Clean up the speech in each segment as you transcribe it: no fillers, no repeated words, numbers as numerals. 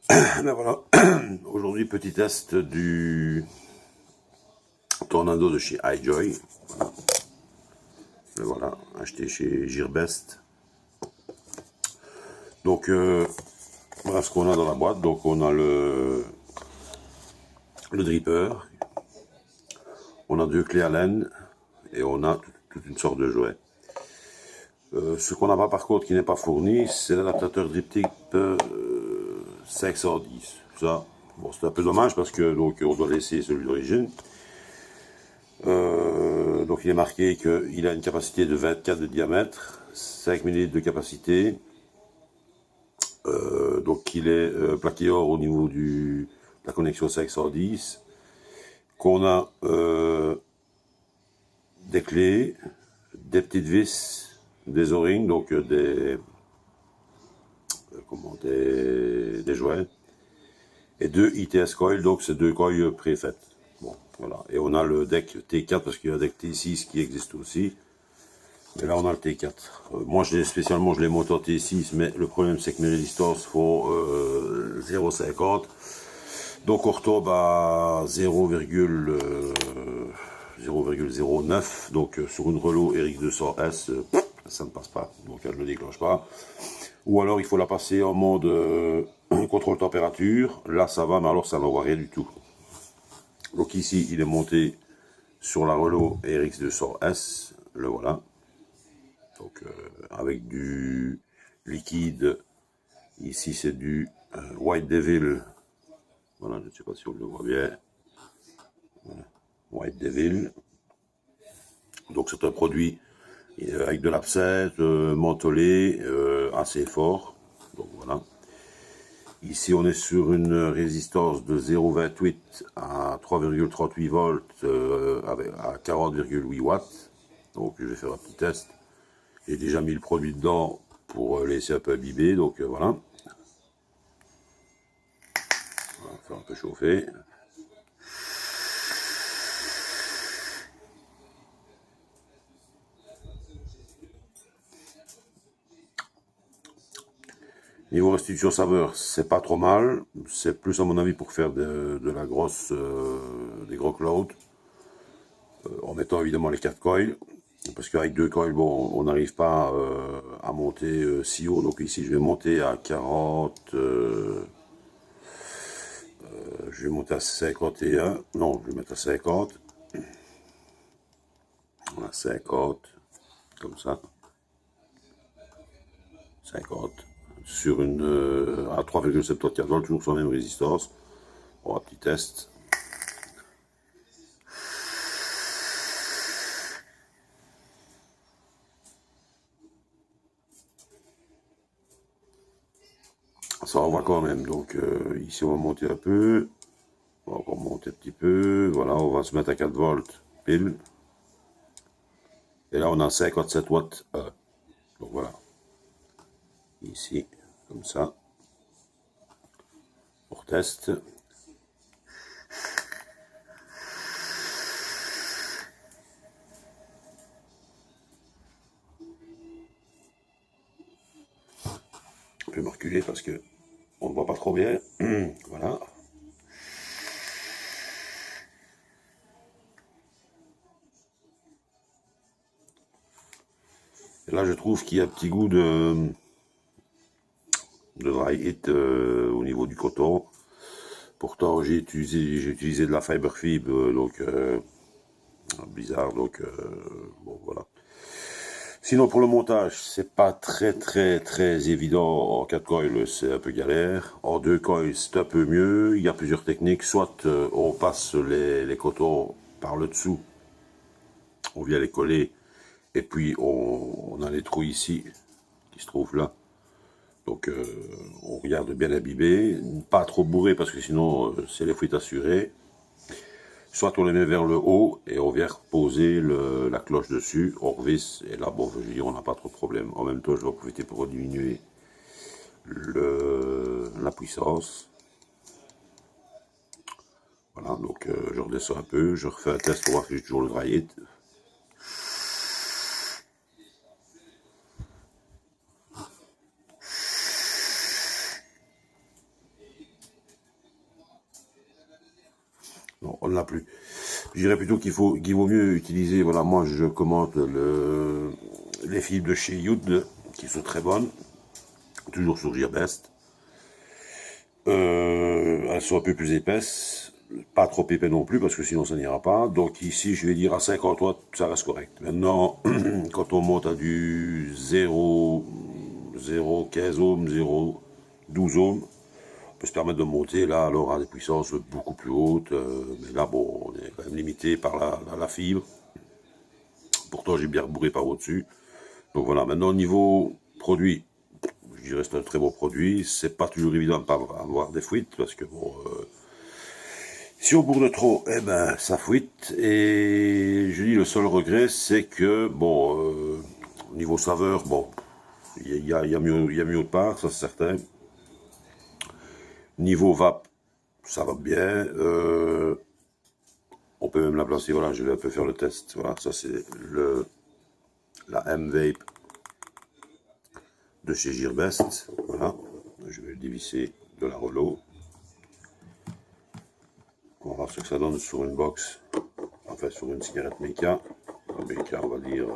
Ben voilà, aujourd'hui petit test du Tornado de chez iJoy. Voilà. Ben voilà, acheté chez Gearbest. Donc voilà ce qu'on a dans la boîte. Donc on a le dripper, on a deux clés Allen et on a toute une sorte de jouet. Ce qu'on n'a pas par contre qui n'est pas fourni, c'est l'adaptateur drip tip 510. Ça, bon, c'est un peu dommage parce que donc on doit laisser celui d'origine. Donc il est marqué qu'il a une capacité de 24 de diamètre, 5 ml de capacité. Donc il est plaqué or au niveau de la connexion 510. Qu'on a des clés, des petites vis, des O-rings, donc des jouets, et deux ITS coils, donc c'est deux coils préfaites. Bon, voilà. Et on a le deck T4 parce qu'il y a un deck T6 qui existe aussi. Et là on a le T4. Moi spécialement je l'ai monté en T6, mais le problème c'est que mes résistances font 0,50. Donc on retombe à 0,09. Donc sur une Relo RX200S, ça ne passe pas. Donc elle ne le déclenche pas. Ou alors il faut la passer en mode contrôle température. Là ça va, mais alors ça n'envoie rien du tout. Donc ici il est monté sur la Relo RX200S. Le voilà. Donc avec du liquide, ici c'est du White Devil, voilà, je ne sais pas si on le voit bien, voilà. White Devil, donc c'est un produit avec de l'absinthe, mentholé, assez fort, donc voilà. Ici on est sur une résistance de 0,28 à 3,38 volts à 40,8 watts, donc je vais faire un petit test. J'ai déjà mis le produit dedans pour laisser un peu imbiber, donc voilà. On va faire un peu chauffer. Niveau restitution saveur, c'est pas trop mal. C'est plus à mon avis pour faire de la grosse, des gros clouds, en mettant évidemment les 4 coils. Parce qu'avec 2 coils, bon, on n'arrive pas à monter si haut. Donc ici, je vais monter à 40. Je vais monter à 51. Non, je vais mettre à 50. Voilà, 50. Comme ça. 50. Sur une à 3,74 volts, toujours sur la même résistance. On va petit test. Ça envoie quand même, donc ici on va monter un peu, on va encore monter un petit peu, voilà, on va se mettre à 4 volts pile, et là on a 57 watts, donc voilà, ici, comme ça, on reteste. Je vais me reculer parce que on ne voit pas trop bien, voilà. Et là je trouve qu'il y a un petit goût de dry hit au niveau du coton. Pourtant j'ai utilisé de la fibre, donc bizarre, donc bon voilà. Sinon pour le montage, c'est pas très évident. En 4 coils, c'est un peu galère. En 2 coils, c'est un peu mieux. Il y a plusieurs techniques. Soit on passe les cotons par le dessous, on vient les coller, et puis on a les trous ici qui se trouvent là. Donc on regarde bien imbiber, pas trop bourré parce que sinon c'est les fuites assurées. Soit on les met vers le haut et on vient poser la cloche dessus, on revisse, et là, bon, je veux dire, on n'a pas trop de problème. En même temps, je vais en profiter pour diminuer la puissance. Voilà, donc je redescends un peu, je refais un test pour voir si j'ai toujours le dry hit. on ne l'a plus. Je dirais plutôt qu'il vaut mieux utiliser, voilà, moi je commande les fibres de chez Youd, qui sont très bonnes, toujours sur Gearbest. Elles sont un peu plus épaisses, pas trop épais non plus, parce que sinon ça n'ira pas. Donc ici, je vais dire à 50 watts, ça reste correct. Maintenant, quand on monte à du 0,15 ohms, 0,12 ohms, on peut se permettre de monter là alors à des puissances beaucoup plus hautes, mais là bon, on est quand même limité par la fibre. Pourtant j'ai bien rebourré par au-dessus. Donc voilà, maintenant au niveau produit, je dirais c'est un très bon produit. C'est pas toujours évident de pas avoir des fuites, parce que bon, si on bourre de trop, eh ben ça fuite. Et je dis le seul regret, c'est que bon, au niveau saveur, bon, il y a mieux autre part, ça c'est certain. Niveau vape, ça va bien. On peut même la placer, voilà, je vais un peu faire le test. Voilà, ça c'est la M-Vape de chez Gearbest. Voilà, je vais le dévisser de la Rollo. On va voir ce que ça donne sur une box, enfin sur une cigarette Meka. Meka, on va dire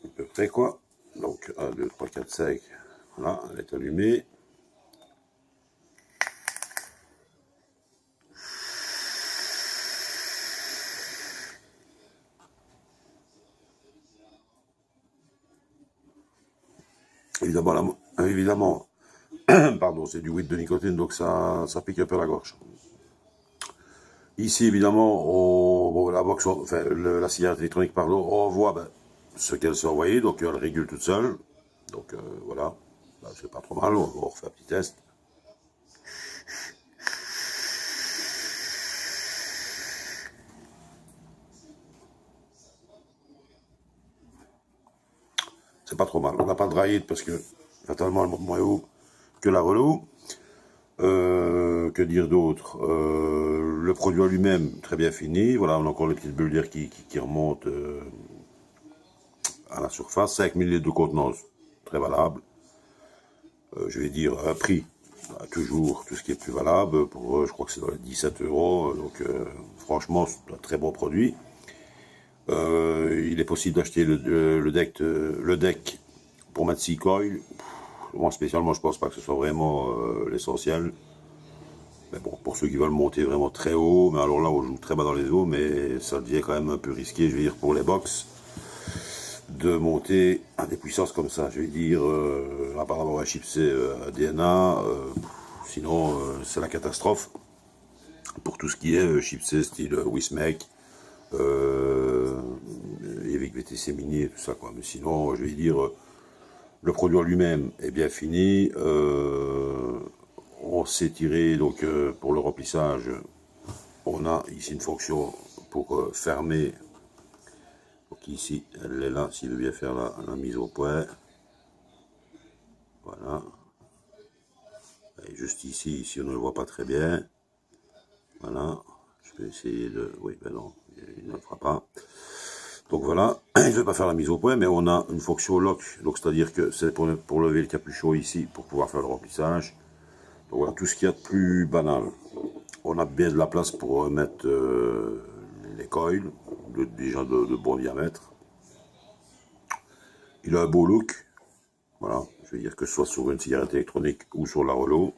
à peu près quoi. Donc 1, 2, 3, 4, 5. Voilà, elle est allumée. Évidemment, pardon, c'est du weed de nicotine, donc ça pique un peu la gorge. Ici, évidemment, bon, la box, enfin, la cigarette électronique, pardon, on voit ce qu'elle s'est envoyée, donc elle régule toute seule. Donc voilà, c'est pas trop mal, on va refaire un petit test. C'est pas trop mal, on n'a pas de dry hit parce que, fatalement, elle monte moins haut que la Rollo. Que dire d'autre, le produit en lui-même, très bien fini. Voilà, on a encore les petites bulles d'air qui remontent à la surface. 5 ml de contenance, très valable. Je vais dire un prix, toujours tout ce qui est plus valable. Pour je crois que c'est dans les 17 €. Donc franchement, c'est un très bon produit. Il est possible d'acheter le deck pour mettre 6 coils. Moi spécialement, je pense pas que ce soit vraiment l'essentiel. Mais bon, pour ceux qui veulent monter vraiment très haut, mais alors là on joue très bas dans les eaux, mais ça devient quand même un peu risqué, je vais dire, pour les box, de monter à des puissances comme ça. Je vais dire, à part avoir un chipset DNA, sinon c'est la catastrophe. Pour tout ce qui est chipset style Wismec, Evic VTC Mini et tout ça, quoi. Mais sinon, je vais dire, le produit en lui-même est bien fini. On s'est tiré, donc pour le remplissage, on a ici une fonction pour fermer. Donc ici, elle est là, s'il veut bien faire la mise au point. Voilà. Et juste ici on ne le voit pas très bien. Voilà. Je vais essayer de... Oui, ben non, il ne le fera pas. Donc voilà, je ne vais pas faire la mise au point, mais on a une fonction lock. Donc c'est-à-dire que c'est pour lever le capuchon ici, pour pouvoir faire le remplissage. Donc voilà, tout ce qu'il y a de plus banal. On a bien de la place pour mettre les coils, déjà de bon diamètre. Il a un beau look. Voilà, je veux dire que ce soit sur une cigarette électronique ou sur la Rollo.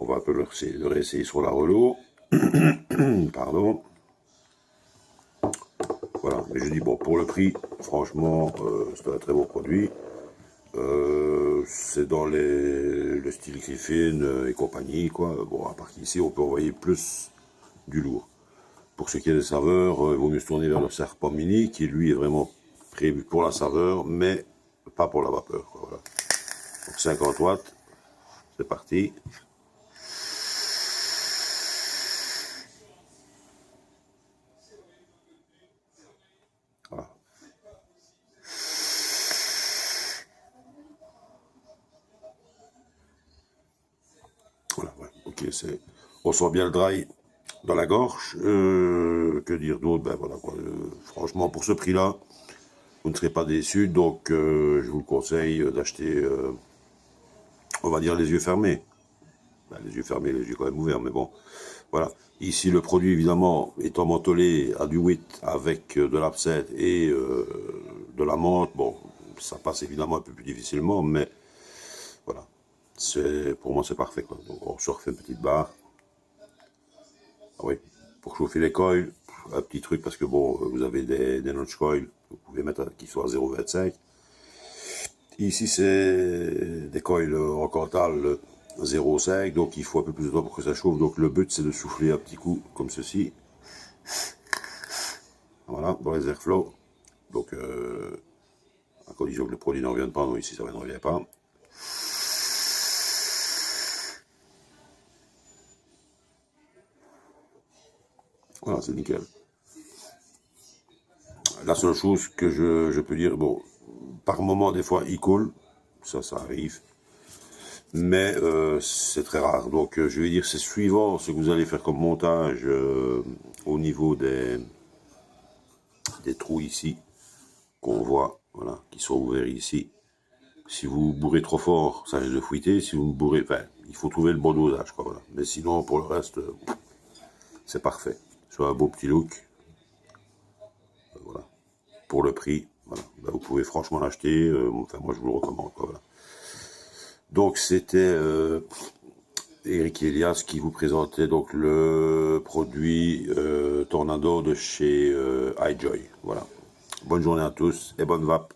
On va un peu le réessayer sur la Rollo. Pardon. Voilà, mais je dis bon, pour le prix, franchement, c'est un très beau produit. C'est dans le style Griffin et compagnie, quoi. Bon, à part qu'ici, on peut envoyer plus du lourd. Pour ce qui est des saveurs, il vaut mieux se tourner vers le Serpent Mini, qui lui est vraiment prévu pour la saveur, mais pas pour la vapeur, quoi, voilà. Donc 50 watts, c'est parti. Voilà. Voilà, ouais. Ok, on sent bien le dry dans la gorge. Que dire d'autre? Ben voilà, quoi. Franchement, pour ce prix-là, vous ne serez pas déçus. Donc, je vous conseille d'acheter, on va dire, les yeux fermés. Ben, les yeux fermés, les yeux quand même ouverts, mais bon, voilà. Ici, le produit, évidemment, étant mentholé à du wheat avec de l'absinthe et de la menthe, bon, ça passe évidemment un peu plus difficilement, mais voilà. Pour moi, c'est parfait, quoi. Donc, on se refait une petite barre. Ah oui, pour chauffer les coils, un petit truc, parce que bon, vous avez des notch coils, vous pouvez mettre qui soient à 0,25. Ici, c'est des coils en Cantal 0,5, donc il faut un peu plus de temps pour que ça chauffe. Donc le but, c'est de souffler un petit coup, comme ceci. Voilà, dans les airflow. Donc, à condition que le produit n'en revienne pas, donc ici, ça ne revient pas. Voilà, c'est nickel. La seule chose que je peux dire, bon, par moment, des fois, il coule, ça arrive, mais c'est très rare. Donc, je vais dire, c'est suivant ce que vous allez faire comme montage au niveau des trous ici, qu'on voit, voilà, qui sont ouverts ici. Si vous bourrez trop fort, ça risque de fuiter. Si vous bourrez, enfin, il faut trouver le bon dosage, quoi, voilà. Mais sinon, pour le reste, c'est parfait. Soit un beau petit look, voilà. Pour le prix, voilà. Ben, vous pouvez franchement l'acheter. Enfin, moi, je vous le recommande, quoi, voilà. Donc, c'était Eric Elias qui vous présentait donc le produit Tornado de chez iJoy. Voilà. Bonne journée à tous et bonne vape.